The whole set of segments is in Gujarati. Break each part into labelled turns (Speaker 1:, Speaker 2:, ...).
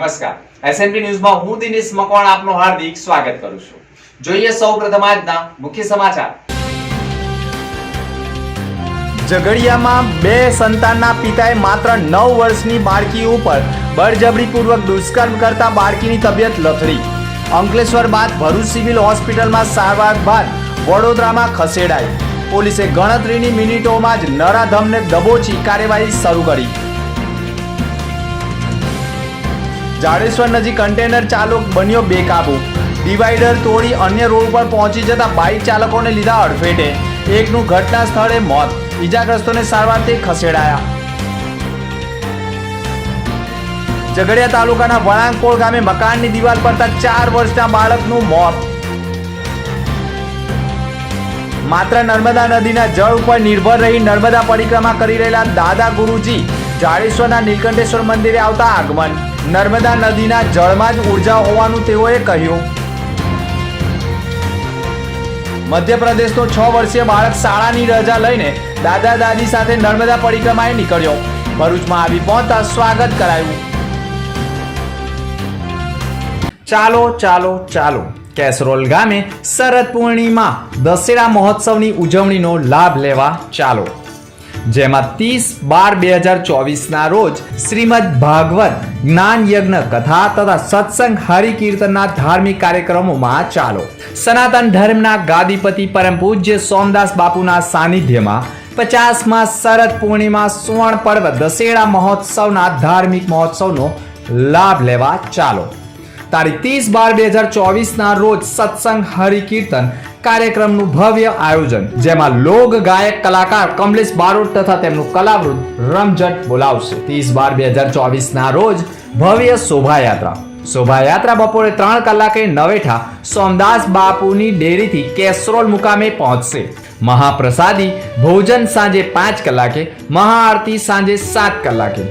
Speaker 1: નમસ્કાર એસએનટી ન્યૂઝમાં હું દિનેશ મકવાણ આપનું હાર્દિક સ્વાગત કરું છું। જોઈએ સૌપ્રથમ આજના મુખ્ય સમાચાર।
Speaker 2: ઝઘડિયામાં બે સંતાનના પિતાએ માત્ર 9 વર્ષની બાળકી ઉપર બળજબરીપૂર્વક દુષ્કર્મ કરતા બાળકીની તબિયત લથડી। અંકલેશ્વર બાદ ભરૂચ સિવિલ હોસ્પિટલમાં સારવાર બાદ વડોદરામાં ખસેડાઈ। પોલીસે ગણતરીની મિનિટોમાં જ નરાધમને દબોચી કાર્યવાહી શરૂ કરી। જાડેશ્વર નજીક કન્ટેનર ચાલક બન્યો બેકાબુ। ડિવાઈડર તોડી અન્ય રોડ પર પહોંચી જતા બાઇક ચાલકોને લીધા અડફેટે। એકનું ઘટના સ્થળે મોત, ઈજાગ્રસ્તોને સારવારથી ખસેડાયા। ઝઘડિયા તાલુકાના વળાંગપોળ ગામે મકાનની દિવાલ પડતા 4 વર્ષના બાળકનું મોત। માત્ર નર્મદા નદીના જળ ઉપર નિર્ભર રહી નર્મદા પરિક્રમા કરી રહેલા દાદા ગુરુજી જાડેશ્વરના નીલકંઠેશ્વર મંદિરે આવતા આગમન। નર્મદા નદીના જળમાં જ ઉર્જા હોવાનું તેઓએ કહ્યું। મધ્યપ્રદેશનો 6 વર્ષીય બાળક શાળાની રજા લઈને દાદા દાદી સાથે નર્મદા પરિક્રમાએ નીકળ્યો। ભરૂચમાં આવી પહોંચતા સ્વાગત કરાયું। ચાલો ચાલો ચાલો કેસરોલ ગામે શરદ પૂર્ણિમા દશેરા મહોત્સવની ઉજવણીનો લાભ લેવા ચાલો, જેમાં 30/12/2024ના રોજ શ્રીમદ ભાગવત જ્ઞાન યજ્ઞ કથા તથા સત્સંગ હરિકીર્તનના ધાર્મિક કાર્યક્રમોમાં ચાલો। સનાતન ધર્મના ગાદીપતિ પરમ પૂજ્ય સોમદાસ બાપુના સાનિધ્યમાં 50મા શરદ પૂર્ણિમા સુવર્ણ પર્વ દશેરા મહોત્સવના ધાર્મિક મહોત્સવનો લાભ લેવા ચાલો। તારીખ 30/12/2024ના રોજ સત્સંગ હરિકીર્તન કાર્યક્રમનું ભવ્ય આયોજન, જેમાં લોક ગાયક કલાકાર કમલેશ બારોટ તથા તેમનું કલાવૃંદ રમઝટ બોલાવશે। 30/12/2024ના રોજ ભવ્ય શોભાયાત્રા બપોરે 3 કલાકે નવેઠા સોમદાસ બાપુની ડેરીથી કેસરોલ મુકામે પહોંચશે। મહાપ્રસાદી ભોજન સાંજે 5 કલાકે, મહાઆરતી સાંજે 7 કલાકે,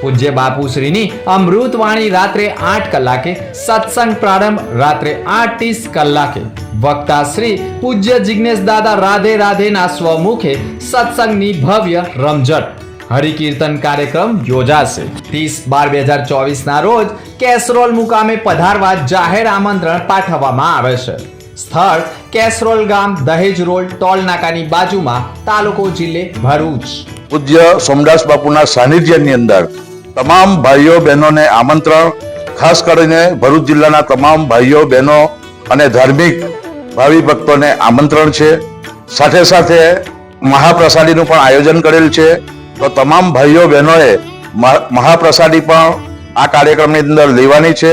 Speaker 2: પૂજ્ય બાપુશ્રીની અમૃતવાણી રાત્રે 8 કલાકે, સત્સંગ પ્રારંભ રાત્રે 8:30 કલાકે। વક્તા શ્રી પૂજ્ય જિગ્નેશ દાદા રાધે રાધેના સ્વમુખે સત્સંગની ભવ્ય રમઝટ હરિકીર્તન કાર્યક્રમ યોજાશે। 30/12/2024ના રોજ કેસરોલ મુકામે પધારવા જાહેર આમંત્રણ પાઠવવામાં આવે છે। સ્થળ કેસરોલ ગામ, દહેજ રોડ, ટોલ નાકાની બાજુમાં, તાલુકો જિલ્લે ભરૂચ।
Speaker 3: પૂજ્ય સોમદાસ બાપુના સાનિધ્યની અંદર તમામ ભાઈઓ બહેનોને આમંત્રણ, ખાસ કરીને ભરૂચ જિલ્લાના તમામ ભાઈઓ બહેનો અને ધાર્મિક ભાવિ ભક્તોને આમંત્રણ છે। સાથે સાથે મહાપ્રસાદીનું પણ આયોજન કરેલ છે, તો તમામ ભાઈઓ બહેનોએ મહાપ્રસાદી પણ આ કાર્યક્રમની અંદર લેવાની છે,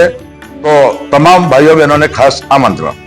Speaker 3: તો તમામ ભાઈઓ બહેનોને ખાસ આમંત્રણ।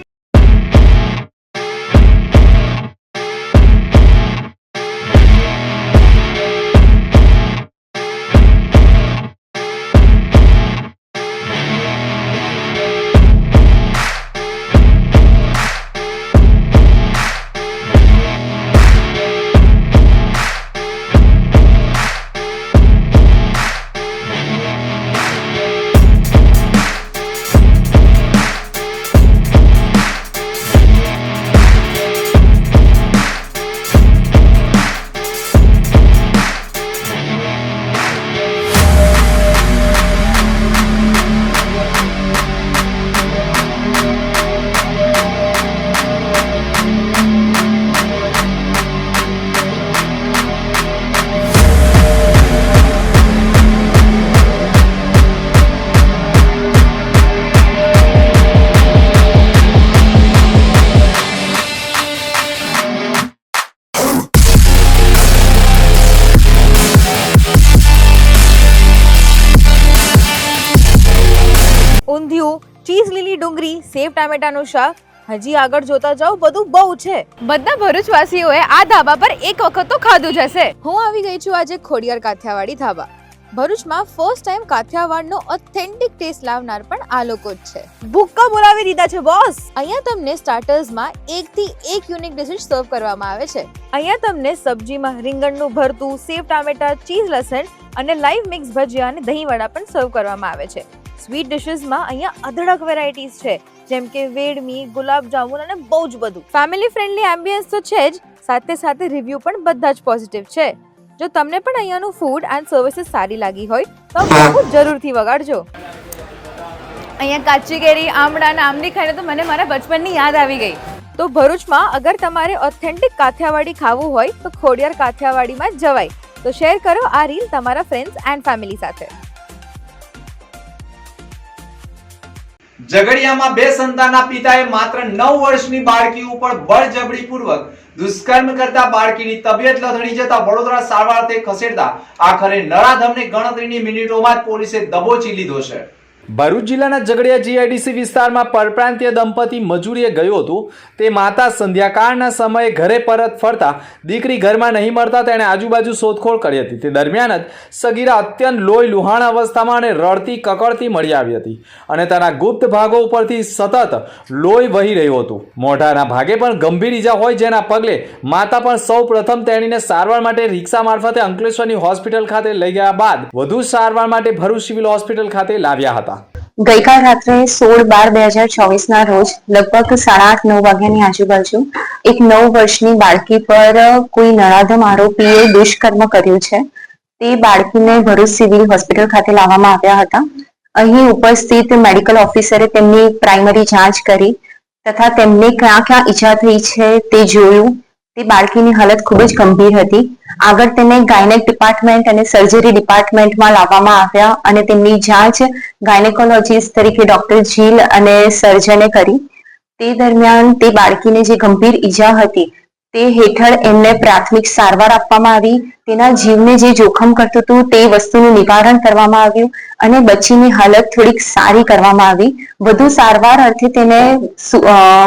Speaker 4: ઊંધિયું, ચીઝ લીલી ડુંગળી, સેવ ટામેટાનું શાક, હજી આગળ જોતા જાઓ બધું બહુ છે।
Speaker 5: બધા ભરૂચવાસીઓએ આ ધાબા પર એક વખત તો ખાધું જ હશે।
Speaker 4: હું આવી ગઈ છું આજે ખોડિયાર કાઠિયાવાડી ધાબા। ભરૂચમાં ફર્સ્ટ ટાઈમ કાઠિયાવાડનો ઓથેન્ટિક ટેસ્ટ લાવનાર પણ આ લોકો જ છે। ભૂક્કા બોલાવી દીધા છે બોસ। અહીંયા તમને સ્ટાર્ટર્સમાં 1 થી 1 યુનિક ડિશિસ સર્વ કરવામાં આવે છે। અહીંયા તમને સબ્જીમાં રીંગણનું ભરતું, સેવ ટામેટા, ચીઝ લસણ અને લાઈવ મિક્સ ભજીયા અને દહીં વડા પણ સર્વ કરવામાં આવે છે। સ્વીટ ડિશિસમાં અહીંયા અઢળક વેરાયટીઝ છે, જેમ કે વેડમી, ગુલાબ જામુન અને બહુ જ બધું। ફેમિલી ફ્રેન્ડલી એમ્બિયન્સ તો છે જ, સાથે સાથે રિવ્યુ પણ બધા જ પોઝિટિવ છે। જો તમને પણ અહીંયાનું ફૂડ એન્ડ સર્વિસીસ સારી લાગી હોય તો જરૂરથી વગાડજો।
Speaker 5: અહીંયા કાચી કેરી આમળા અને આંબલી ખાઈને તો મને મારા બચપનની યાદ આવી ગઈ.
Speaker 4: તો ભરૂચમાં અગર તમારે ઓથેન્ટિક કાઠિયાવાડી ખાવું હોય તો ખોડિયાર કાઠિયાવાડીમાં જ જવાય. તો શેર કરો આ રીલ તમારા ફ્રેન્ડ્સ એન્ડ ફેમિલી સાથે.
Speaker 1: ઝઘડિયામાં બે સંતાનના પિતાએ માત્ર 9 વર્ષની બાળકી ઉપર બળજબરીપૂર્વક દુષ્કર્મ કરતા બાળકીની તબિયત લથડી જતા વડોદરા સારવારથી ખસેડતા આખરે નરાધમને ગણતરીની મિનિટોમાં જ પોલીસે દબોચી લીધો છે.
Speaker 2: ભરૂચ જિલ્લાના ઝઘડિયા જીઆઈડીસી વિસ્તારમાં પરપ્રાંતીય દંપતી મજૂરીએ ગયું હતું. તે માતા સંધ્યાકાળના સમયે ઘરે પરત ફરતા દીકરી ઘરમાં નહીં મળતા તેણે આજુબાજુ શોધખોળ કરી હતી. તે દરમિયાન જ સગીરા અત્યંત લોહી લુહાણ અવસ્થામાં અને રડતી કકડતી મળી આવી હતી અને તેના ગુપ્ત ભાગો ઉપરથી સતત લોહી વહી રહ્યું હતું. મોઢાના ભાગે પણ ગંભીર ઈજા હોય જેના પગલે માતા પણ સૌ પ્રથમ તેણીને સારવાર માટે રિક્ષા મારફતે અંકલેશ્વરની હોસ્પિટલ ખાતે લઈ ગયા બાદ વધુ સારવાર માટે ભરૂચ સિવિલ હોસ્પિટલ ખાતે લાવ્યા હતા.
Speaker 6: ગઈકાલ રાત્રે 16/12/2024 ના રોજ લગભગ 8:30-9 વાગ્યાની આજુબાજુ એક 9 વર્ષની બાળકી પર કોઈ નરાધમ આરોપીએ દુષ્કર્મ કર્યું છે. તે બાળકીને ભરૂચ સિવિલ હોસ્પિટલ ખાતે લાવવામાં આવ્યા હતા. અહીં ઉપસ્થિત મેડિકલ ઓફિસરે તેમની પ્રાઇમરી જાંચ કરી તથા તેમને ક્યાં ક્યાં ઈજા થઈ છે તે જોયું. તે બાળકીની હાલત ખૂબ જ ગંભીર હતી. આગળ તેને ગાયનેક ડિપાર્ટમેન્ટ અને સર્જરી ડિપાર્ટમેન્ટમાં લાવવામાં આવ્યા અને તેમની જાંચ ગાયનેકોલોજીસ્ટ તરીકે ડોક્ટર જીલ અને સર્જને કરી. તે દરમિયાન તે બાળકીને જે ગંભીર ઈજા હતી તે હેઠળ એમને પ્રાથમિક સારવાર આપવામાં આવી. તેના જીવને જે જોખમ કરતું હતું તે વસ્તુનું નિવારણ કરવામાં આવ્યું અને બચ્ચીની હાલત થોડીક સારી કરવામાં આવી. વધુ સારવાર અર્થે તેને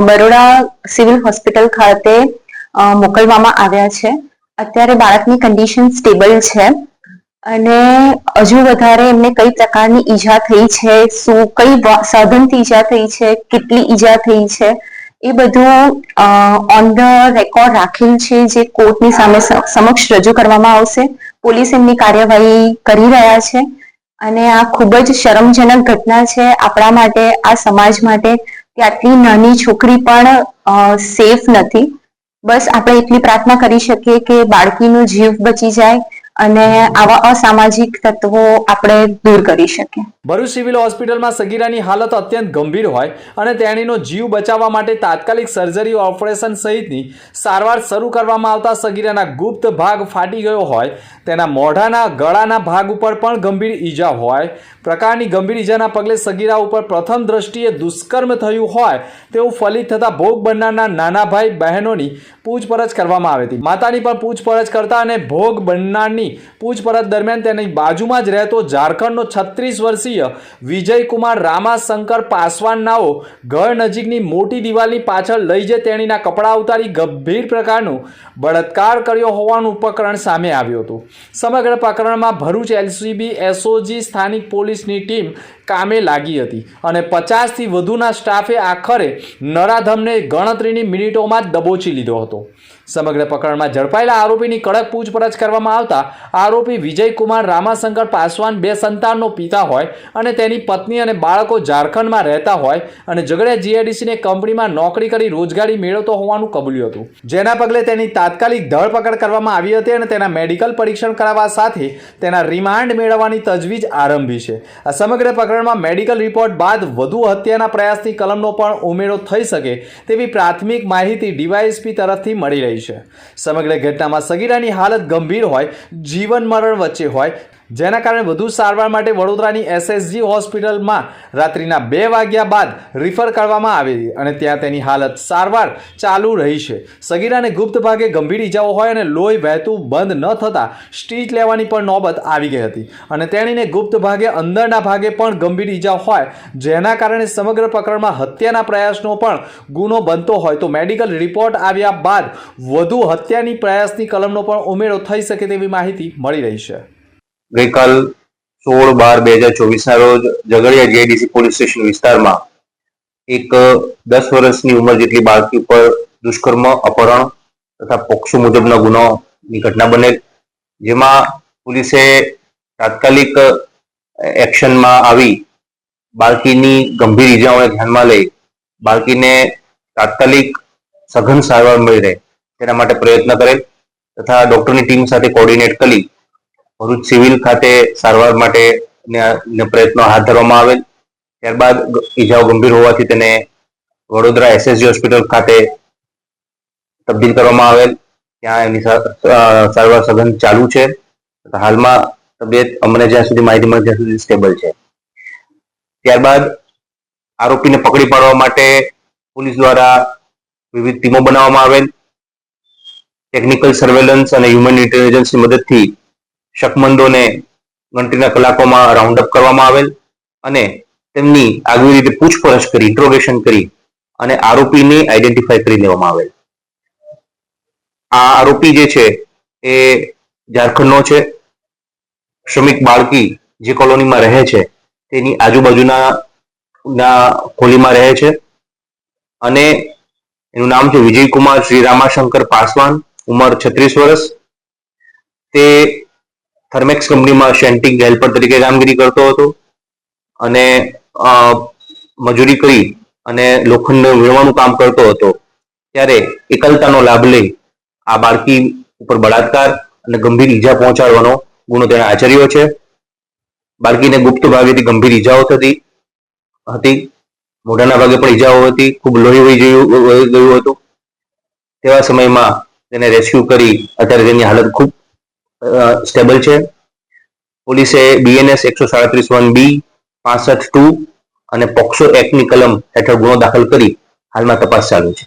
Speaker 6: બરોડા સિવિલ હોસ્પિટલ ખાતે મોકલવામાં આવ્યા છે. અત્યારે બાળકની કન્ડિશન સ્ટેબલ છે અને હજુ વધારે એમને કઈ પ્રકારની ઈજા થઈ છે, શું કઈ સાધનથી ઈજા થઈ છે, કેટલી ઈજા થઈ છે એ બધું ઓન ધ રેકોર્ડ રાખેલ છે જે કોર્ટની સામે સમક્ષ રજૂ કરવામાં આવશે. પોલીસ એમની કાર્યવાહી કરી રહ્યા છે અને આ ખૂબ જ શરમજનક ઘટના છે આપણા માટે, આ સમાજ માટે કે આટલી નાની છોકરી પણ સેફ નથી. બસ આપણે એટલી પ્રાર્થના કરી શકીએ કે બાળકીનો જીવ બચી જાય અને આવા અસામાજિક તત્વો આપણે દૂર કરી શકીએ.
Speaker 2: ભરૂચ સિવિલ હોસ્પિટલમાં સગીરાની હાલત અત્યંત ગંભીર હોય અને તેણીનો જીવ બચાવવા માટે તાત્કાલિક સર્જરી ઓપરેશન સહિતની સારવાર શરૂ કરવામાં આવતા સગીરાના ગુપ્ત ભાગ ફાટી ગયો હોય, તેના મોઢાના ગળાના ભાગ ઉપર પણ ગંભીર ઈજા હોય પ્રકારની ગંભીર ઈજાના પગલે સગીરા ઉપર પ્રથમ દ્રષ્ટિએ દુષ્કર્મ થયું હોય તેવું ફલિત થતા ભોગ બનનારના નાના ભાઈ બહેનોની પૂછપરછ કરવામાં આવી હતી. માતાની પણ પૂછપરછ કરતા અને ભોગ બનનારની પૂછપરછ દરમિયાન તેની બાજુમાં જ રહેતો ઝારખંડનો 36 વર્ષીય વિજયકુમાર રામાશંકર પાસવાન નાઓ ઘર નજીકની મોટી દિવાલની પાછળ લઈ જઈ તેણીના કપડાં ઉતારી ગંભીર પ્રકારનું બળાત્કાર કર્યો હોવાનું પ્રકરણ સામે આવ્યું હતું. સમગ્ર પ્રકરણમાં ભરૂચ એલસીબી એસઓજી સ્થાનિક પોલીસની ટીમ કામે લાગી હતી અને 50થી વધુના સ્ટાફે આખરે નરાધમને ગણતરીની મિનિટોમાં જ દબોચી લીધો હતો. સમગ્ર પ્રકરણમાં ઝડપાયેલા આરોપીની કડક પૂછપરછ કરવામાં આવતા આરોપી વિજયકુમાર રામાશંકર પાસવાન 2 સંતાનનો પિતા હોય અને તેની પત્ની અને બાળકો ઝારખંડમાં રહેતા હોય અને ઝઘડિયા જીઆઈડીસીની કંપનીમાં નોકરી કરી રોજગારી મેળવતો હોવાનું કબૂલ્યું હતું. જેના પગલે તેની તાત્કાલિક ધરપકડ કરવામાં આવી હતી અને તેના મેડિકલ પરીક્ષણ કરાવવા સાથે તેના રિમાન્ડ મેળવવાની તજવીજ આરંભી છે. આ સમગ્ર પ્રકરણમાં મેડિકલ રિપોર્ટ બાદ વધુ હત્યાના પ્રયાસની કલમનો પણ ઉમેરો થઈ શકે તેવી પ્રાથમિક માહિતી ડીવાયએસપી તરફથી મળી રહી છે. સમગ્ર ઘટનામાં સગીરાની હાલત ગંભીર હોય, જીવન મરણ વચ્ચે હોય, જેના કારણે વધુ સારવાર માટે વડોદરાની એસએસજી હોસ્પિટલમાં રાત્રિના 2 વાગ્યા બાદ રિફર કરવામાં આવી હતી અને ત્યાં તેની હાલત સારવાર ચાલુ રહી છે. સગીરાને ગુપ્ત ભાગે ગંભીર ઈજાઓ હોય અને લોહી વહેતું બંધ ન થતાં સ્ટીચ લેવાની પણ નોબત આવી ગઈ હતી અને તેણીને ગુપ્ત ભાગે અંદરના ભાગે પણ ગંભીર ઈજા હોય, જેના કારણે સમગ્ર પ્રકરણમાં હત્યાના પ્રયાસનો પણ ગુનો બનતો હોય તો મેડિકલ રિપોર્ટ આવ્યા બાદ વધુ હત્યાની પ્રયાસની કલમનો પણ ઉમેરો થઈ શકે તેવી માહિતી મળી રહી છે.
Speaker 7: ગઈકાલ 16/12/2024 ના રોજ ઝઘડિયા જીઆઈડીસી પોલીસ સ્ટેશન વિસ્તારમાં એક 10 વર્ષની ઉંમર જેટલી બાળકી ઉપર દુષ્કર્મ, અપહરણ તથા પોક્સો મુજબના ગુનાની ઘટના બનેલ, જેમાં પોલીસે તાત્કાલિક એક્શનમાં આવી બાળકીની ગંભીર ઈજાઓને ધ્યાનમાં લઈ બાળકીને તાત્કાલિક સઘન સારવાર મળી રહે તેના માટે પ્રયત્ન કરેલ તથા ડોક્ટરની ટીમ સાથે કોર્ડિનેટ કરી ભરૂચ સિવિલ ખાતે સારવાર માટે પ્રયત્નો હાથ ધરવામાં આવેલ. ત્યારબાદ ઈજાઓ ગંભીર હોવાથી તેને વડોદરા એસએસજી હોસ્પિટલ ખાતે તબદીલ કરવામાં આવેલ. ત્યાં એની સારવાર સઘન ચાલુ છે. હાલમાં તબિયત અમને જ્યાં સુધી માહિતી મળી ત્યાં સુધી સ્ટેબલ છે. ત્યારબાદ આરોપીને પકડી પાડવા માટે પોલીસ દ્વારા વિવિધ ટીમો બનાવવામાં આવેલ. ટેકનિકલ સર્વેલન્સ અને હ્યુમન ઇન્ટેલિજન્સની મદદથી શકમંદોને ગણતરીના કલાકોમાં રાઉન્ડ અપ કરવામાં આવેલ અને તેમની આગવી રીતે પૂછપરછ કરી, ઇન્ટ્રોગેશન કરી અને આરોપીને આઈડેન્ટિફાઈ કરી લેવામાં આવેલ. આ આરોપી જે છે એ ઝારખંડનો છે. શ્રમિક બાળકી જે કોલોનીમાં રહે છે તેની આજુબાજુના ખોલીમાં રહે છે અને એનું નામ છે વિજયકુમાર શ્રી રામાશંકર પાસવાન, ઉંમર 36 વર્ષ. તે થર્મેક્સ કંપનીમાં શેન્ટિંગ હેલ્પર તરીકે કામગીરી કરતો હતો અને મજૂરી કરી અને લોખંડ વીણવાનું કામ કરતો હતો. ત્યારે એકલતાનો લાભ લઈ આ બાળકી ઉપર બળાત્કાર અને ગંભીર ઈજા પહોંચાડવાનો ગુનો તેણે આચર્યો છે. બાળકીને ગુપ્ત ભાગેથી ગંભીર ઈજાઓ થતી હતી. મોઢાના ભાગે પણ ઈજાઓ હતી. ખૂબ લોહી વહી ગયું હતું. તેવા સમયમાં તેને રેસ્ક્યુ કરી અત્યારે તેની હાલત ખૂબ સ્ટેબલ છે. પોલીસે BNS 137(1)B, 65(2) અને પોક્સો એક્ટની કલમ હેઠળ ગુનો દાખલ કરી હાલમાં તપાસ ચાલુ છે.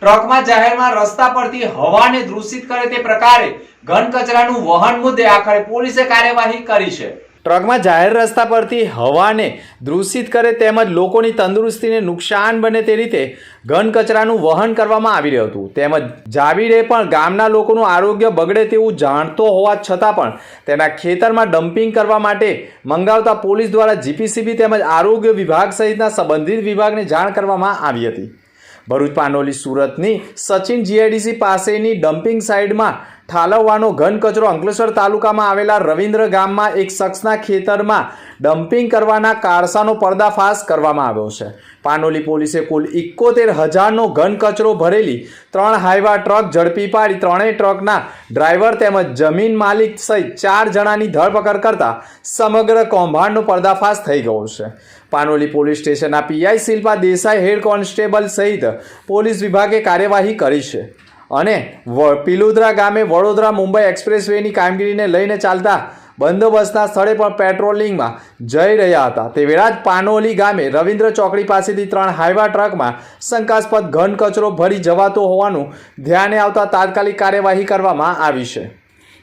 Speaker 1: ટ્રકમાં જાહેરમાં રસ્તા પરથી હવાને દૂષિત કરે તે પ્રકારે ઘન કચરાનું વહન મુદ્દે આખરે પોલીસે કાર્યવાહી કરી છે.
Speaker 2: ટ્રકમાં જાહેર રસ્તા પરથી હવાને દૂષિત કરે તેમજ લોકોની તંદુરસ્તીને નુકસાન બને તે રીતે ઘન કચરાનું વહન કરવામાં આવી રહ્યું હતું. તેમજ જાવીરે પણ ગામના લોકોનું આરોગ્ય બગડે તેવું જાણતો હોવા છતાં પણ તેના ખેતરમાં ડમ્પિંગ કરવા માટે મંગાવતા પોલીસ દ્વારા GPCB તેમજ આરોગ્ય વિભાગ સહિતના સંબંધિત વિભાગને જાણ કરવામાં આવી હતી. ભરૂચ પાનોલી સુરતની સચિન GIDC પાસેની ડમ્પિંગ સાઇટમાં ઠાલવવાનો ઘન કચરો અંકલેશ્વર તાલુકામાં આવેલા રવિન્દ્ર ગામમાં એક શખ્સના ખેતરમાં ડમ્પિંગ કરવાના કારસાનો પર્દાફાશ કરવામાં આવ્યો છે. પાનોલી પોલીસે કુલ 71,000નો ઘન કચરો ભરેલી 3 હાઈવા ટ્રક ઝડપી પાડી ત્રણેય ટ્રકના ડ્રાઈવર તેમજ જમીન માલિક સહિત 4 જણાની ધરપકડ કરતા સમગ્ર કૌભાંડનો પર્દાફાશ થઈ ગયો છે. પાનોલી પોલીસ સ્ટેશનના PI Shilpa Desai, head constable સહિત પોલીસ વિભાગે કાર્યવાહી કરી છે અને પિલુદ્રા ગામે વડોદરા મુંબઈ એક્સપ્રેસ વેની કામગીરીને લઈને ચાલતા બંદોબસ્તના સ્થળે પણ પેટ્રોલિંગમાં જઈ રહ્યા હતા. તે વેળા જ પાનોલી ગામે રવિન્દ્ર ચોકડી પાસેથી 3 હાઈવા ટ્રકમાં શંકાસ્પદ ઘન કચરો ભરી જવાતો હોવાનું ધ્યાને આવતા તાત્કાલિક કાર્યવાહી કરવામાં આવી છે.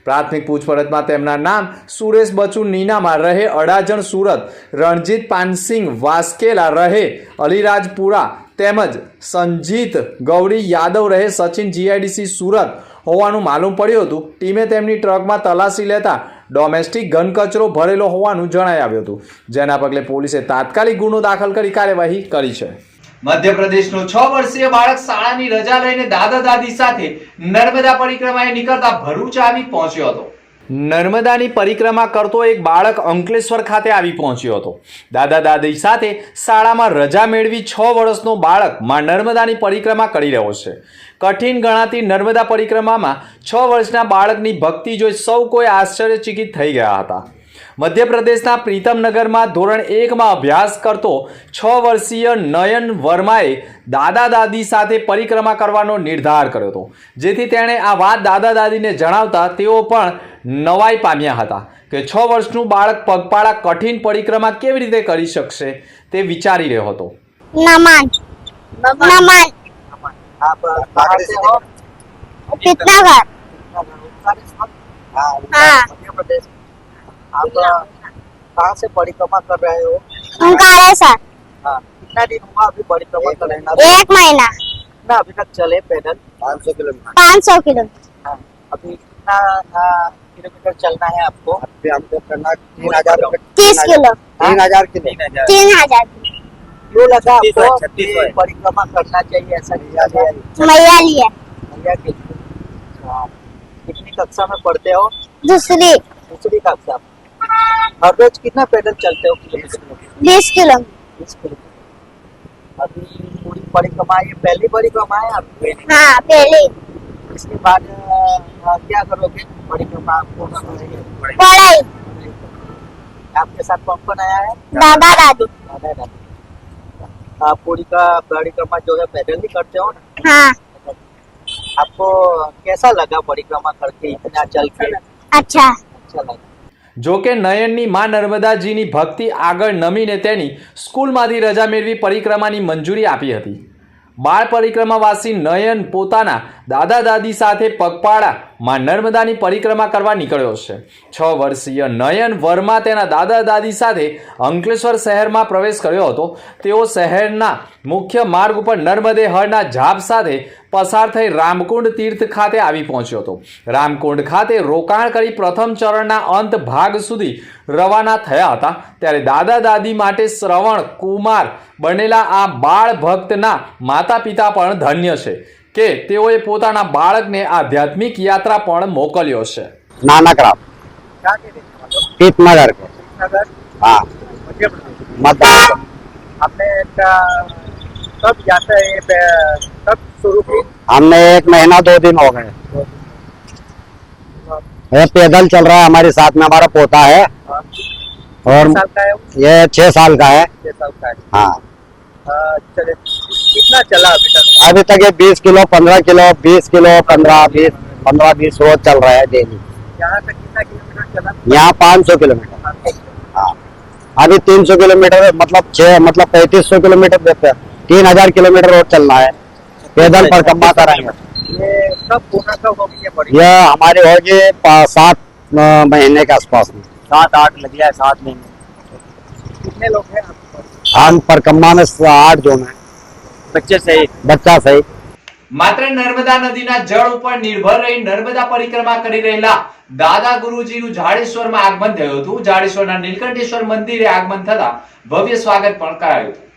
Speaker 2: પ્રાથમિક પૂછપરછમાં તેમના નામ સુરેશ બચુ નીનામાં રહે અડાજણ સુરત, રણજીત પાનસિંહ વાસ્કેલા રહે અલીરાજપુરા તેમજ સંજીત ગૌરી યાદવ રહે સચિન GIDC સુરત હોવાનું માલુમ પડ્યું હતું. ટીમે તેમની ટ્રકમાં તલાશી લેતા ડોમેસ્ટિક ઘન કચરો ભરેલો હોવાનું જણાઈ આવ્યું હતું, જેના પગલે પોલીસે તાત્કાલિક ગુનો દાખલ કરી કાર્યવાહી કરી છે.
Speaker 1: મધ્યપ્રદેશનો 6 વર્ષીય બાળક શાળાની રજા લઈને દાદા દાદી સાથે નર્મદા પરિક્રમાએ નીકળતા ભરૂચ આવી પહોંચ્યો હતો.
Speaker 2: નર્મદાની પરિક્રમા કરતો એક બાળક અંકલેશ્વર ખાતે આવી પહોંચ્યો હતો. દાદા દાદી સાથે શાળામાં રજા મેળવી 6 વર્ષનો બાળક માં નર્મદાની પરિક્રમા કરી રહ્યો છે. કઠિન ગણાતી નર્મદા પરિક્રમામાં 6 વર્ષના બાળકની ભક્તિ જોઈ સૌ કોઈ આશ્ચર્યચકિત થઈ ગયા હતા. મધ્યપ્રદેશના પ્રીતમનગરમાં ધોરણ 1માં અભ્યાસ કરતો 6 વર્ષીય નયન વર્માએ દાદા દાદી સાથે પરિક્રમા કરવાનો નિર્ધાર કર્યો હતો, જેથી તેણે આ વાત દાદા દાદીને જણાવતા તેઓ પણ નવાઈ પામ્યા હતા કે 6 વર્ષનું બાળક પગપાળા કઠિન પરિક્રમા કેવી રીતે કરી શકશે તે વિચારી રહ્યો હતો.
Speaker 8: नमन नमन
Speaker 9: आप कहाँ से हो?
Speaker 8: कितना घर
Speaker 9: हाँ
Speaker 8: हाँ।
Speaker 9: मध्य प्रदेश। आप कहाँ से परिक्रमा कर रहे हो?
Speaker 8: ओंकारेश्वर सर
Speaker 9: हाँ, कितना दिन हुआ अभी परिक्रमा कर रहे हैं?
Speaker 8: 1 महीना
Speaker 9: कितना अभी तक चले पैदल? 500 किलोमीटर।
Speaker 8: 500 किलोमीटर
Speaker 9: हाँ, अभी कितना किलोमीटर चलना है आपको? अभी हमको करना 3,000
Speaker 8: 30 किलो
Speaker 9: 3,000 किलो
Speaker 8: 3,000
Speaker 9: क्यों लगा आपको
Speaker 7: 3600
Speaker 9: कि परिक्रमा करना चाहिए ऐसा किया गया?
Speaker 8: मैया लिए
Speaker 9: भैया के हाँ, कितनी कक्षा में पढ़ते हो?
Speaker 8: दूसरी
Speaker 9: दूसरी कक्षा में। हर रोज कितना पैदल चलते हो किलोमीटर?
Speaker 8: 20 kilometre
Speaker 9: 20 kilometre. अभी पूरी परिक्रमा ये पहली परिक्रमा है आपकी?
Speaker 8: हाँ पहले
Speaker 9: इसके बाद क्या करोगे? परिक्रमा आपको
Speaker 8: पढ़ाई
Speaker 9: आपके साथ कौन कौन आया है?
Speaker 8: दादा दादी।
Speaker 9: दादा दादी। आप पूरी का परिक्रमा जो है पैदल ही करते हो ना?
Speaker 8: हाँ।
Speaker 9: आपको कैसा लगा परिक्रमा करके इतना चल के?
Speaker 8: अच्छा।
Speaker 9: अच्छा लगा।
Speaker 2: જો કે નયનની મા નર્મદાજીની ભક્તિ આગળ નમીને તેની સ્કૂલમાંથી રજા મેળવી પરિક્રમાની મંજૂરી આપી હતી. બાળ પરિક્રમાવાસી નયન પોતાના દાદા દાદી સાથે પગપાળા માં નર્મદાની પરિક્રમા કરવા નીકળ્યો છે. 6 વર્ષીય નયન વર્મા તેના દાદા દાદી સાથે અંકલેશ્વર શહેરમાં પ્રવેશ કર્યો હતો. તેઓ શહેરના મુખ્ય માર્ગ ઉપર નર્મદે હળના જાપ સાથે પસાર થઈ રામકુંડ તીર્થ ખાતે આવી પહોંચ્યો હતો. રામકુંડ ખાતે રોકાણ કરી પ્રથમ ચરણના અંત ભાગ સુધી રવાના થયા હતા. ત્યારે દાદા દાદી માટે શ્રવણ કુમાર બનેલા આ બાળ ભક્તના માતા પિતા પણ ધન્ય છે કે તેઓએ પોતાના બાળકને આધ્યાત્મિક યાત્રા પણ મોકલ્યો છે.
Speaker 10: नानकराव
Speaker 9: क्या के रहने वाले हो?
Speaker 10: पीतनगर के
Speaker 9: नगर
Speaker 10: हाँ
Speaker 9: मध्य प्रदेश।
Speaker 10: मध्य
Speaker 9: आपने कब यात्रा कब शुरू की?
Speaker 10: हमने 1 महीना 2 दिन हो गए. ये पैदल चल रहा है, हमारे साथ में हमारा पोता है और
Speaker 9: साल का है वो?
Speaker 10: ये 6 साल का है.
Speaker 9: 6 साल का है।
Speaker 10: हाँ
Speaker 9: चले कितना चला अभी तक?
Speaker 10: अभी तक ये 20 किलो 15 किलो 20 किलो 15-20 रोज चल रहा है डेली.
Speaker 9: यहाँ तक कितना किलोमीटर चला?
Speaker 10: यहाँ 500 किलोमीटर. हाँ अभी 300 किलोमीटर मतलब 3500 किलोमीटर देते हैं. 3000 किलोमीटर रोज चलना है. पैदल परिक्रमा कराएंगे.
Speaker 9: ये कब पूर्ण कब होगी ये पड़ी?
Speaker 10: यह हमारी होगी 7 महीने के आसपास में. 7-8 लग गया है. 7 महीने.
Speaker 9: कितने लोग हैं आपके पास?
Speaker 10: हम परिक्रमा में 8 जन है. बच्चा सही.
Speaker 1: માત્ર નર્મદા નદીના જળ ઉપર નિર્ભર રહી નર્મદા પરિક્રમા કરી રહેલા દાદા ગુરુજીનું જાડેશ્વરમાં આગમન થયું હતું. જાડેશ્વરના નીલકંઠેશ્વર મંદિરે આગમન થતા ભવ્ય સ્વાગત પણ કરાયું હતું.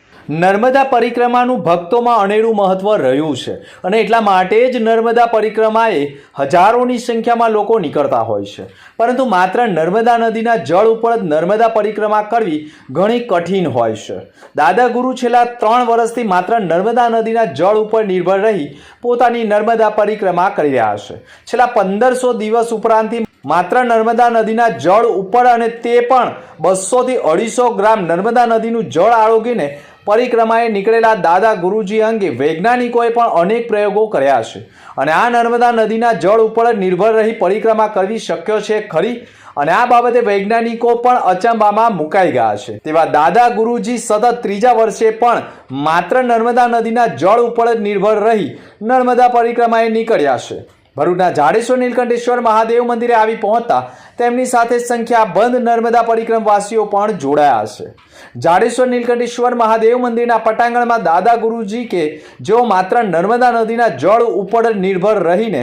Speaker 1: નર્મદા પરિક્રમાનું ભક્તોમાં અનેરું મહત્વ રહ્યું છે અને એટલા માટે જ નર્મદા પરિક્રમાએ હજારોની સંખ્યામાં લોકો નીકળતા હોય છે. પરંતુ માત્ર નર્મદા નદીના જળ ઉપર જ નર્મદા પરિક્રમા કરવી ઘણી કઠિન હોય છે. દાદા ગુરુ છેલ્લા 3 વર્ષથી માત્ર નર્મદા નદીના જળ ઉપર નિર્ભર રહી પોતાની નર્મદા પરિક્રમા કરી રહ્યા છે. છેલ્લા 1500 દિવસ ઉપરાંતથી માત્ર નર્મદા નદીના જળ ઉપર અને તે પણ 200 થી 250 ગ્રામ નર્મદા નદીનું જળ આરોગીને પરિક્રમાએ નીકળેલા દાદા ગુરુજી અંગે વૈજ્ઞાનિકોએ પણ અનેક પ્રયોગો કર્યા છે અને આ નર્મદા નદીના જળ ઉપર નિર્ભર રહી પરિક્રમા કરવી શક્ય છે ખરી? અને આ બાબતે વૈજ્ઞાનિકો પણ અચંબામાં મુકાઈ ગયા છે. તેવા દાદા ગુરુજી સતત 3જા વર્ષે પણ માત્ર નર્મદા નદીના જળ ઉપર જ નિર્ભર રહી નર્મદા પરિક્રમાએ નીકળ્યા છે. ભરૂચના જાડેશ્વર નીલકંઠેશ્વર મહાદેવ મંદિરે આવી પહોંચતા તેમની સાથે સંખ્યાબંધ નર્મદા પરિક્રમવાસીઓ પણ જોડાયા છે. જાડેશ્વર નીલકંઠેશ્વર મહાદેવ મંદિરના પટાંગણમાં દાદા ગુરુજી કે જેઓ માત્ર નર્મદા નદીના જળ ઉપર નિર્ભર રહીને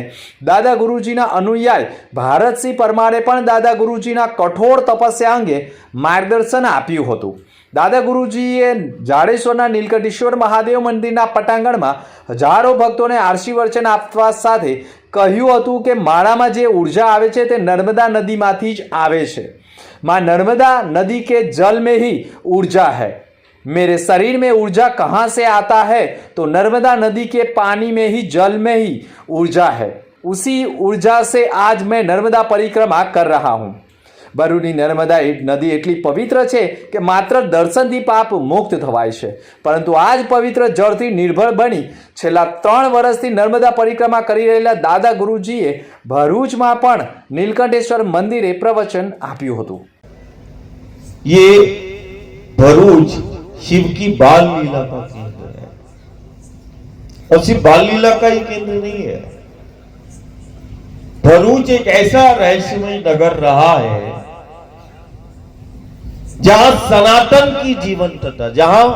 Speaker 1: દાદા ગુરુજીના અનુયાયી ભારતસિંહ પરમારે પણ દાદા ગુરુજીના કઠોર તપસ્યા અંગે માર્ગદર્શન આપ્યું હતું. દાદા ગુરુજીએ જાડેશ્વરના નીલકંઠેશ્વર મહાદેવ મંદિરના પટાંગણમાં હજારો ભક્તોને આશીર્વચન આપવા સાથે કહ્યું હતું કે મારામાં જે ઉર્જા આવે છે તે નર્મદા નદીમાંથી જ આવે છે. माँ नर्मदा नदी के जल में ही ऊर्जा है. मेरे शरीर में ऊर्जा कहाँ से आता है? तो नर्मदा नदी के पानी में ही जल में ही ऊर्जा है. उसी ऊर्जा से आज मैं नर्मदा परिक्रमा कर रहा हूँ. ભરૂચની નર્મદા નદી એટલી પવિત્ર છે કે માત્ર દર્શનથી પાપ મુક્ત થવાય છે. પરંતુ આ જ પવિત્ર જળથી નિર્ભર બની છેલ્લા 3 વર્ષથી નર્મદા પરિક્રમા કરી રહેલા દાદા ગુરુજીએ ભરૂચમાં પણ નીલકંઠેશ્વર મંદિરે प्रवचन આપ્યું હતું.
Speaker 11: ये भरूच शिव की बाल लीला का केंद्र है और सिर्फ बाल लीला का ही केंद्र नहीं है. भरूच एक ऐसा रहस्यमय नगर रहा है जहां सनातन की जीवंतता, जहां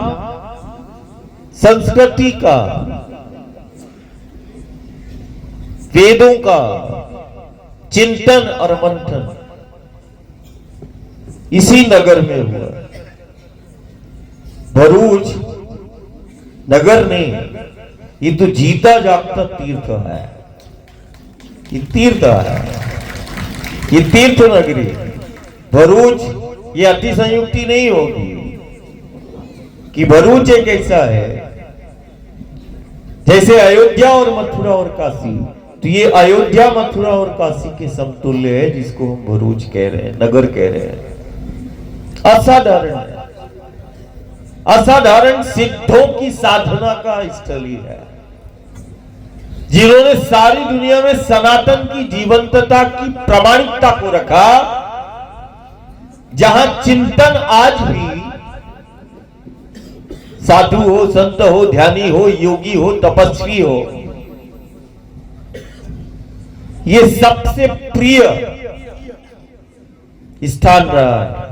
Speaker 11: संस्कृति का, वेदों का चिंतन और मंथन इसी नगर में हुआ. भरूच नगर नहीं, ये तो जीता जागता तीर्थ है. ये तीर्थ है, ये तीर्थ नगरी. भरूच ये अतिसंयुक्ति नहीं होगी कि भरूच एक ऐसा है जैसे अयोध्या और मथुरा और काशी. तो ये अयोध्या मथुरा और काशी के समतुल्य है जिसको हम भरूच कह रहे हैं, नगर कह रहे हैं. असाधारण है, असाधारण सिद्धों की साधना का स्थल ही है, जिन्होंने सारी दुनिया में सनातन की जीवंतता की प्रामाणिकता को रखा, जहां चिंतन आज भी साधु हो, संत हो, ध्यानी हो, योगी हो, तपस्वी हो, ये सबसे प्रिय स्थान रहा है।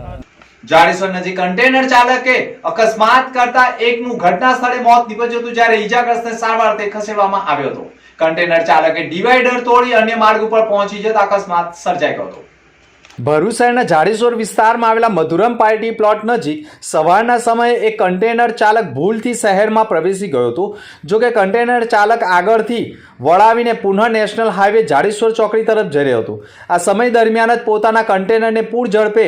Speaker 1: જાડેશ્વર નજીક કન્ટેનર ચાલકે અકસ્માત કરતા એકનું ઘટના સ્થળે મોત નીપજ્યું હતું, જ્યારે ઈજાગ્રસ્તને સારવાર અર્થે ખસેડવામાં આવ્યો હતો. કન્ટેનર ચાલકે ડિવાઈડર તોડી અન્ય માર્ગ ઉપર પહોંચી જતા અકસ્માત સર્જાઈ ગયો હતો.
Speaker 2: ભરૂચ શહેરના જાડેશ્વર વિસ્તારમાં આવેલા મધુરમ પાર્ટી પ્લોટ નજીક સવારના સમયે એક કન્ટેનર ચાલક ભૂલથી શહેરમાં પ્રવેશી ગયો હતો. જો કે કન્ટેનર ચાલક આગળથી વળાવીને પુનઃ નેશનલ હાઈવે જાડેશ્વર ચોકડી તરફ જઈ રહ્યો હતો. આ સમય દરમિયાન જ પોતાના કન્ટેનરને પૂર ઝડપે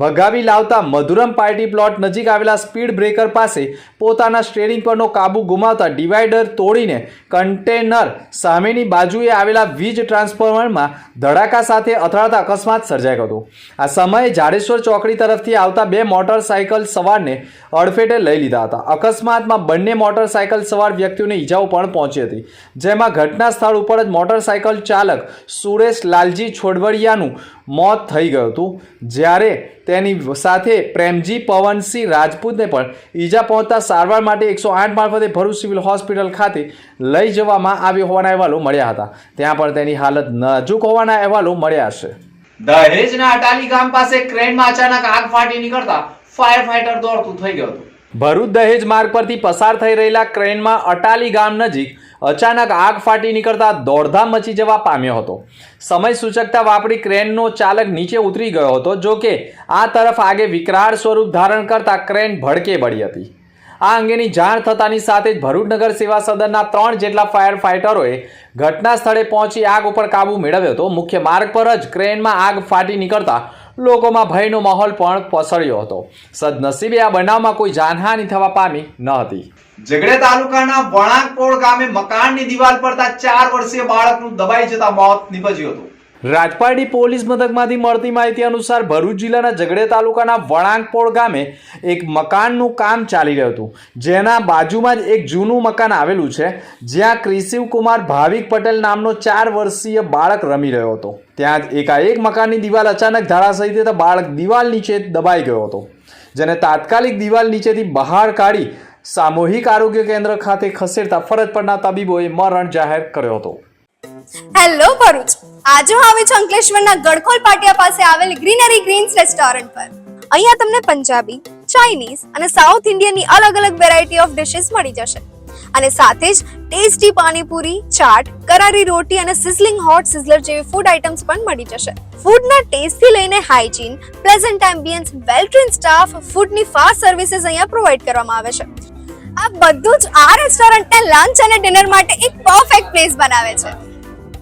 Speaker 2: ભગાવી લાવતા મધુરમ પાર્ટી પ્લોટ નજીક આવેલા સ્પીડ બ્રેકર પાસે પોતાના સ્ટીયરિંગ પરનો કાબુ ગુમાવતા ડિવાઈડર તોડીને કન્ટેનર સામેની બાજુએ આવેલા વીજ ટ્રાન્સફોર્મરમાં ધડાકા સાથે અથડાતા અકસ્માત સર્જાયો હતો. આ સમયે જાડેશ્વર ચોકડી તરફથી આવતા બે મોટરસાયકલ સવારને અડફેટે લઈ લીધા હતા. અકસ્માતમાં બંને મોટરસાયકલ સવાર વ્યક્તિઓને ઈજાઓ પણ પહોંચી હતી, જેમાં ઘટના સ્થળ ઉપર જ મોટરસાયકલ ચાલક સુરેશ લાલજી છોડવડિયાનું મોત થઈ ગયું હતું, જ્યારે તેની સાથે પ્રેમજી પવનસિંહ રાજપૂતને પણ ઈજા પહોંચતા સારવાર માટે 108 મારફતે ભરૂચ સિવિલ હોસ્પિટલ ખાતે લઈ જવામાં આવ્યો હોવાના અહેવાલો મળ્યા હતા. ત્યાં પણ તેની હાલત નાજુક હોવાના અહેવાલો મળ્યા છે.
Speaker 1: દહેજના અટાલી ગામ પાસે ક્રેનમાં અચાનક આગ ફાટી નીકળતા ફાયર ફાઈટર દોડતું થઈ ગયું હતું.
Speaker 2: ભરૂચ દહેજ માર્ગ પરથી પસાર થઈ રહેલા ક્રેનમાં અટાલી ગામ નજીક અચાનક આગ ફાટી નીકળતા દોડધામ મચી જવા પામ્યો હતો. સમય સૂચકતા વાપરી ક્રેનનો ચાલક નીચે ઉતરી ગયો હતો. જો કે આ તરફ આગે વિકરાળ સ્વરૂપ ધારણ કરતા ક્રેન ભડકે પડી હતી. આ અંગેની જાણ થતાની સાથે જ ભરૂચ નગર સેવા સદનના 3 જેટલા ફાયર ફાઈટરોએ ઘટના સ્થળે પહોંચી આગ ઉપર કાબુ મેળવ્યો હતો. મુખ્ય માર્ગ પર જ ક્રેનમાં આગ ફાટી નીકળતા લોકોમાં ભયનો માહોલ પણ પસર્યો હતો. સદનસીબે આ બનાવમાં કોઈ જાનહાનિ થવા પામી ન હતી.
Speaker 1: ઝઘડિયા તાલુકાના વણાકપોળ ગામે મકાનની દિવાલ પડતા 4 વર્ષીય બાળકનું દબાઈ જતા મોત નીપજ્યું હતું.
Speaker 2: રાજપારડી પોલીસ મથકમાંથી મળતી માહિતી અનુસાર ભરૂચ જિલ્લાના ઝઘડિયા તાલુકાના વણાકપોળ ગામે એક મકાનનું કામ ચાલી રહ્યું હતું, જેના બાજુમાં જ એક જૂનું મકાન આવેલું છે, જ્યાં ક્રિશિવકુમાર ભાવિક પટેલ નામનો 4 વર્ષીય બાળક રમી રહ્યો હતો. ત્યાં જ એકાએક મકાનની દિવાલ અચાનક ધરાશાયી થતા બાળક દિવાલ નીચે દબાઈ ગયો હતો, જેને તાત્કાલિક દિવાલ નીચેથી બહાર કાઢી સામૂહિક આરોગ્ય કેન્દ્ર ખાતે ખસેડતા ફરજ પરના તબીબોએ મરણ જાહેર કર્યો હતો.
Speaker 5: હેલો ભરૂચ, આજે હું આવી છું અંકલેશ્વરના ગડખોલ પાટિયા પાસે આવેલ ગ્રીનરી ગ્રીન્સ રેસ્ટોરન્ટ પર. અહીંયા તમને પંજાબી, ચાઇનીઝ અને સાઉથ ઇન્ડિયનની અલગ અલગ વેરાયટી ઓફ ડિશિસ મળી જશે, અને સાથે જ ટેસ્ટી પાણીપુરી, ચાટ, કરારી રોટી અને સિઝલિંગ હોટ સિઝલર જેવી ફૂડ આઇટમ્સ પણ મળી જશે. ફૂડના ટેસ્ટથી લઈને હાઇજીન, પ્લેઝન્ટ એમ્બિયન્સ, વેલ ટ્રેન્ડ સ્ટાફ, ફૂડની ફાસ્ટ સર્વિસીસ અહીંયા પ્રોવાઇડ કરવામાં આવે છે. આ બધું જ આ રેસ્ટોરન્ટને લંચ અને ડિનર માટે એક પરફેક્ટ પ્લેસ બનાવે છે.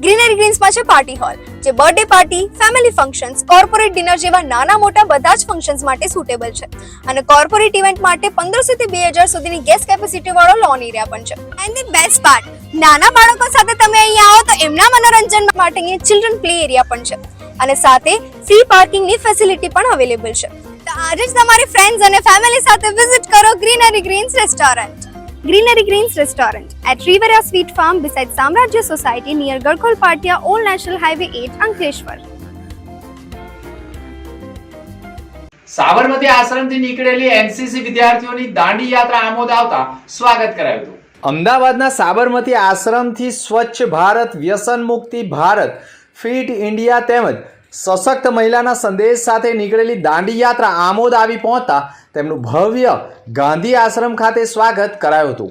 Speaker 5: ગ્રીનરી ગ્રીન્સમાં છે પાર્ટી હોલ, જે birthday party, family functions, corporate dinner જેવા નાના મોટા બધા જ ફંક્શન્સ માટે સુટેબલ છે, અને કોર્પોરેટ ઇવેન્ટ માટે 1500 થી 2000 સુધીની ગેસ્ટ કેપેસિટી વાળો લોન એરિયા પણ છે. એન્ડ ધ બેસ્ટ પાર્ટ, નાના બાળકો સાથે તમે અહીંયા આવો તો એમના મનોરંજન માટે અહીંયા ચિલ્ડ્રન પ્લે એરિયા પણ છે, અને સાથે ફ્રી પાર્કિંગની ફેસિલિટી પણ અવેલેબલ છે. તો આજે જ તમારી ફ્રેન્ડ્સ અને ફેમિલી સાથે વિઝિટ કરો greenery greens restaurant. Greenery Greens Restaurant at Rivera Sweet Farm beside Samrajya Society near Garkhol Patia, Old National Highway 8, Ankleshwar.
Speaker 1: Sabarmati આશ્રમથી નીકળેલી એનસીસી વિદ્યાર્થીઓની દાંડી યાત્રા આમોદ આવતા સ્વાગત કરાયું હતું.
Speaker 2: અમદાવાદના સાબરમતી આશ્રમથી સ્વચ્છ ભારત, વ્યસન મુક્તિ ભારત, ફિટ ઇન્ડિયા તેમજ સશક્ત મહિલાના સંદેશ સાથે નીકળેલી દાંડી યાત્રા આમોદ આવી પહોંચતા તેમનું ભવ્ય ગાંધી આશ્રમ ખાતે સ્વાગત કરાયું હતું.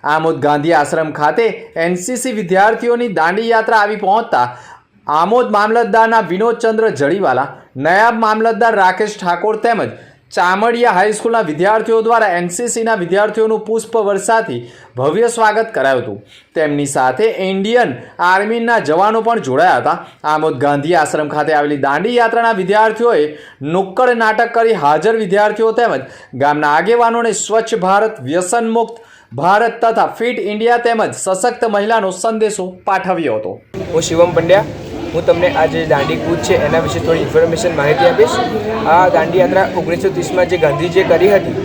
Speaker 2: આમોદ ગાંધી આશ્રમ ખાતે એનસીસી વિદ્યાર્થીઓની દાંડી યાત્રા આવી પહોંચતા આમોદ મામલતદારના વિનોદચંદ્ર જડીવાલા, નાયબ મામલતદાર રાકેશ ઠાકોર તેમજ ચામડિયા હાઈસ્કૂલના વિદ્યાર્થીઓ દ્વારા એનસીસીના વિદ્યાર્થીઓનું પુષ્પ વર્ષાથી ભવ્ય સ્વાગત કરાયું હતું. તેમની સાથે ઇન્ડિયન આર્મીના જવાનો પણ જોડાયા હતા. આમોદ ગાંધી આશ્રમ ખાતે આવેલી દાંડી યાત્રાના વિદ્યાર્થીઓએ નુક્કડ નાટક કરી હાજર વિદ્યાર્થીઓ તેમજ ગામના આગેવાનોને સ્વચ્છ ભારત, વ્યસન મુક્ત ભારત તથા ફિટ ઇન્ડિયા તેમજ સશક્ત મહિલાનો સંદેશો પાઠવ્યો હતો.
Speaker 12: હું શિવમ પંડ્યા, હું તમને આ જે દાંડી કૂચ છે એના વિશે થોડી ઇન્ફોર્મેશન માહિતી આપીશ. આ દાંડી યાત્રા 1930માં જે ગાંધીજીએ કરી હતી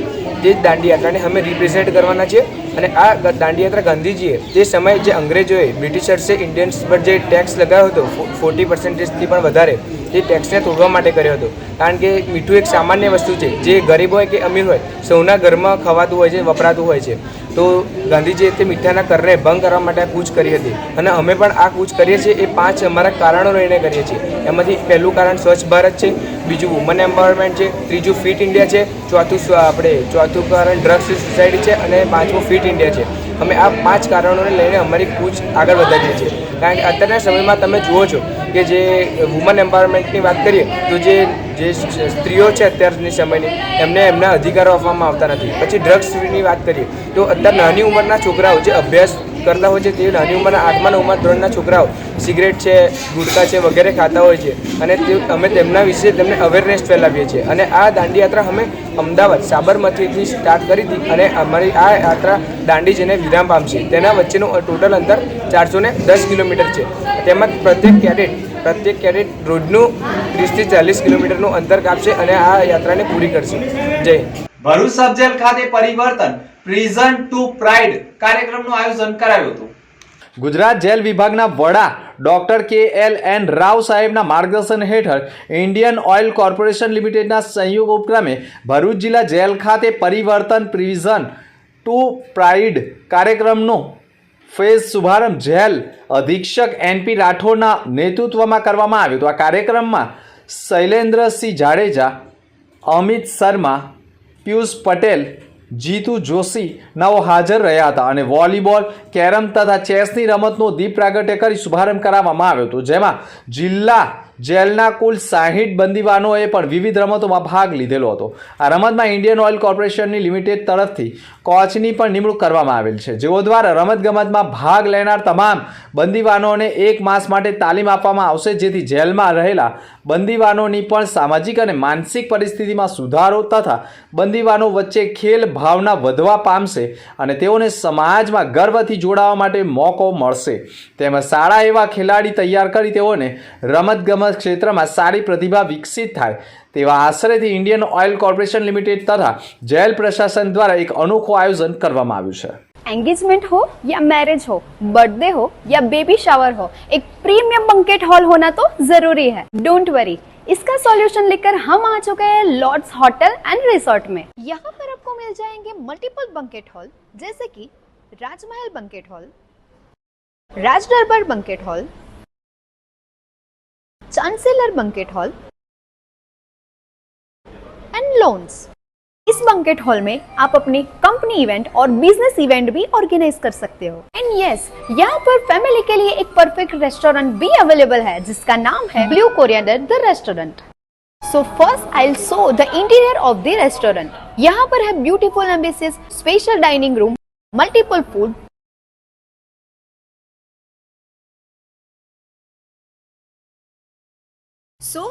Speaker 12: તે જ દાંડી યાત્રાને અમે રિપ્રેઝેન્ટ કરવાના છે. અને આ દાંડી યાત્રા ગાંધીજીએ તે સમયે જે અંગ્રેજોએ બ્રિટિશર્સે ઇન્ડિયન્સ પર જે ટેક્સ લગાવ્યો હતો 40%થી પણ વધારે, તે ટેક્સને તોડવા માટે કર્યો હતો. કારણ કે મીઠું એક સામાન્ય વસ્તુ છે જે ગરીબ હોય કે અમીર હોય સૌના ઘરમાં ખવાતું હોય છે, વપરાતું હોય છે. તો ગાંધીજીએ તે મીઠાના કરને ભંગ કરવા માટે આ કૂચ કરી હતી. અને અમે પણ આ કૂચ કરીએ છીએ. એ 5 અમારા કારણો લઈને કરીએ છીએ. એમાંથી પહેલું કારણ સ્વચ્છ ભારત છે, બીજું વુમન એમ્પાવરમેન્ટ છે, ત્રીજું ફિટ ઇન્ડિયા છે, ચોથું કારણ ડ્રગ્સ સોસાયટી છે અને પાંચમું ફિટ ઇન્ડિયા છે. અમે આ 5 કારણોને લઈને અમારી કૂચ આગળ વધારીએ છીએ. કારણ કે અત્યારના સમયમાં તમે જુઓ છો કે જે વુમન એમ્પાવરમેન્ટની વાત કરીએ તો જે સ્ત્રીઓ છે અત્યારની સમયની એમને એમના અધિકારો આપવામાં આવતા નથી. પછી ડ્રગ્સની વાત કરીએ તો અત્યારે નાની ઉંમરના છોકરાઓ જે અભ્યાસ કરતા હોય છે તે નાની ઉંમરના 8મા 9મા ધોરણના છોકરાઓ સિગરેટ છે, ગુટકા છે વગેરે ખાતા હોય છે. અને અમે તેમના વિશે તેમને અવેરનેસ ફેલાવીએ છીએ. અને આ દાંડી યાત્રા અમે અમદાવાદ સાબરમતીથી સ્ટાર્ટ કરી હતી અને અમારી આ યાત્રા દાંડી જઈને વિરામ પામશે. તેના વચ્ચેનું ટોટલ અંતર 410 કિલોમીટર છે. તેમાં પ્રત્યેક કેડેટ રોજનું 30થી 40 કિલોમીટરનું અંતર કાપશે અને આ યાત્રાને પૂરી કરશે. જય હિન્દ.
Speaker 1: ભરૂચ સબ જેલ ખાતે પરિવર્તન પ્રિઝન ટુ પ્રાઇડ કાર્યક્રમનું આયોજન કરાયું હતું.
Speaker 2: ગુજરાત જેલ વિભાગના વડા ડોક્ટર KLN રાવ સાહેબના માર્ગદર્શન હેઠળ ઇન્ડિયન ઓઇલ કોર્પોરેશન લિમિટેડના સંયુક્ત ઉપક્રમે ભરૂચ જિલ્લા જેલ ખાતે પરિવર્તન પ્રિઝન ટુ પ્રાઇડ કાર્યક્રમનો ફેઝ શુભારંભ જેલ અધિક્ષક NP રાઠોડના નેતૃત્વમાં કરવામાં આવ્યો હતો. આ કાર્યક્રમમાં શૈલેન્દ્રસિંહ જાડેજા, અમિત શર્મા, પિયુષ પટેલ, જીતુ જોશી નાઓ હાજર રહ્યા હતા અને વોલીબોલ, કેરમ તથા ચેસની રમતનો દીપ પ્રાગટ્ય કરી શુભારંભ કરાવવામાં આવ્યો હતો. જેમાં જિલ્લા જેલના કુલ 60 બંદીવાનોએ પણ વિવિધ રમતોમાં ભાગ લીધેલો હતો. આ રમતમાં ઇન્ડિયન ઓઇલ કોર્પોરેશનની લિમિટેડ તરફથી કોચની પણ નિમણૂક કરવામાં આવેલ છે, જેઓ દ્વારા રમતગમતમાં ભાગ લેનાર તમામ બંદીવાનોને 1 માસ માટે તાલીમ આપવામાં આવશે, જેથી જેલમાં રહેલા બંદીવાનોની પણ સામાજિક અને માનસિક પરિસ્થિતિમાં સુધારો તથા બંદીવાનો વચ્ચે ખેલ ભાવના વધવા પામશે અને તેઓને સમાજમાં ગર્વથી જોડાવા માટે મોકો મળશે. તેમજ સારા એવા ખેલાડી તૈયાર કરી તેઓને રમતગમત ક્ષેત્રમાં સારી પ્રતિભા વિકસિત થાય તેવા આશયથી ઇન્ડિયન ઓઇલ કોર્પોરેશન લિમિટેડ તથા જેલ પ્રશાસન દ્વારા એક અનોખું આયોજન કરવામાં આવ્યું છે.
Speaker 5: एंगेजमेंट हो या मैरिज हो, बर्थडे हो या बेबी शावर हो, एक प्रीमियम बंकेट हॉल होना तो जरूरी है. डोंट वरी, इसका सॉल्यूशन लेकर हम आ चुके हैं लॉर्ड्स होटल एंड रिसोर्ट में. यहाँ पर आपको मिल जाएंगे मल्टीपल बंकेट हॉल जैसे कि राजमहल banquet hall, Raj Darbar banquet hall, chancellor banquet hall and lawns. इस बंकेट हॉल में आप अपनी कंपनी इवेंट और बिजनेस इवेंट भी ऑर्गेनाइज कर सकते हो. एंड यस, यहाँ पर फैमिली के लिए एक परफेक्ट रेस्टोरेंट भी अवेलेबल है जिसका नाम है Blue Coriander the restaurant. So first I will show the interior of the restaurant. यहाँ पर है beautiful ambiences, special dining room, multiple food. So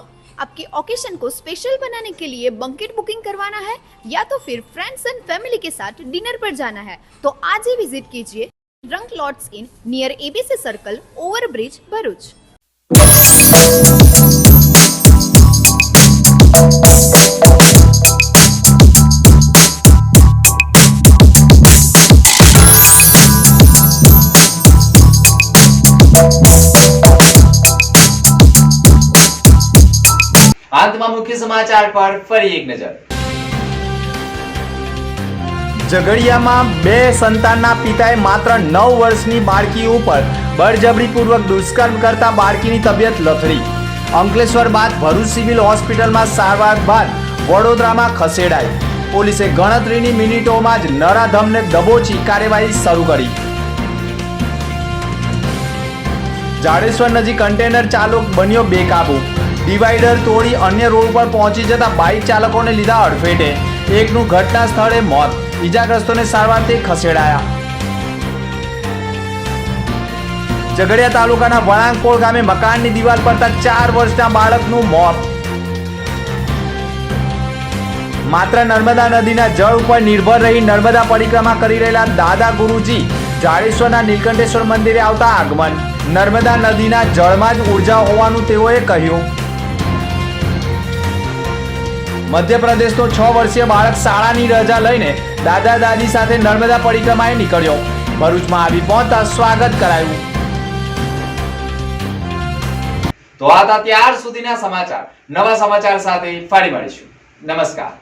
Speaker 5: आपके ओकेशन को स्पेशल बनाने के लिए बंकेट बुकिंग करवाना है या तो फिर फ्रेंड्स एंड फैमिली के साथ डिनर पर जाना है तो आज ही विजिट कीजिए रंग lots in near ABC circle, over bridge, Bharuch.
Speaker 1: અંતમાં મુખ્ય સમાચાર પર ફરી એક નજર.
Speaker 2: ઝઘડિયામાં 2 સંતાનના પિતાએ માત્ર 9 વર્ષની બાળકી ઉપર બળજબરીપૂર્વક દુષ્કર્મ કરતા બાળકીની તબિયત લથડી. અંકલેશ્વર બાદ ભરૂચ સિવિલ હોસ્પિટલમાં સારવાર બાદ વડોદરામાં ખસેડાઈ. પોલીસે ગણતરીની મિનિટોમાં જ નરાધમને દબોચી કાર્યવાહી શરૂ કરી. જાડેશ્વર નજીક કન્ટેનર ચાલક બન્યો બેકાબુ. ડિવાઈડર તોડી અન્ય રોડ પર પહોંચી જતા બાઇક ચાલકોને લીધા અડફેટે. એકનું ઘટના સ્થળે મોત, ઈજાગ્રસ્તોને સારવારથી ખસેડાયા. ઝઘડિયા તાલુકાના વળાંકોળ ગામે મકાનની દિવાલ પડતા 4 વર્ષના બાળકનું મોત. માત્ર નર્મદા નદીના જળ ઉપર નિર્ભર રહી નર્મદા પરિક્રમા કરી રહેલા દાદા ગુરુજી જાડેશ્વરના નીલકંઠેશ્વર મંદિરે આવતા આગમન. નર્મદા નદીના જળમાં જ ઉર્જા હોવાનું તેઓએ કહ્યું. મધ્યપ્રદેશનો 6 વર્ષીય બાળક શાળાની રજા લઈને દાદા દાદી સાથે નર્મદા પરિક્રમાએ નીકળ્યો. ભરૂચમાં આવી પહોંચતા સ્વાગત કરાયું.
Speaker 1: તો આ હતા ત્યાર સુધીના સમાચાર. નવા સમાચાર સાથે ફરી મળીશું. નમસ્કાર.